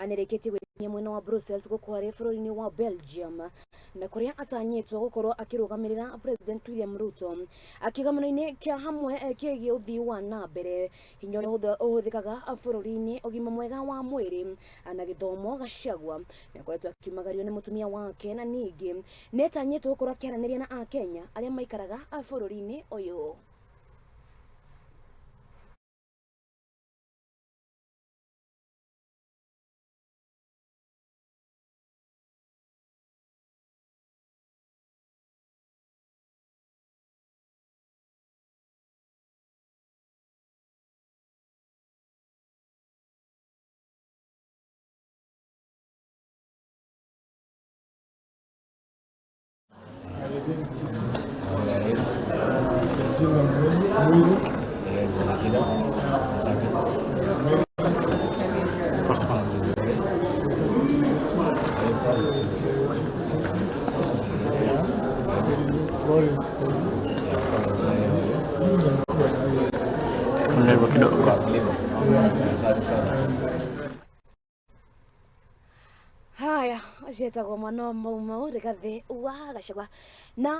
anereketie gwĩkinyia mwena wa Brussels gũkwarĩ bũrũri-inĩ wa Belgium na kũrĩa atanyĩtwo gũkorwo akĩrũgamĩrĩra President William Ruto akĩgomano-inĩ kĩa hamwe kĩgiĩ ũthii wa na mbere hinya ũrĩa ũhũthĩkaga bũrũri-inĩ ũgima mwega wa mwĩrĩ na gĩthomo Gachagua nĩakoretwo akiumagario nĩ mũtumia wake na ningĩ nĩetanyĩtwo gũkorwo akĩaranĩria na Akenya arĩa maikaraga bũrũri-inĩ ũyũ. Haya, ajetagwo mwana wa Mau Mau Rigathi wa Gachagua na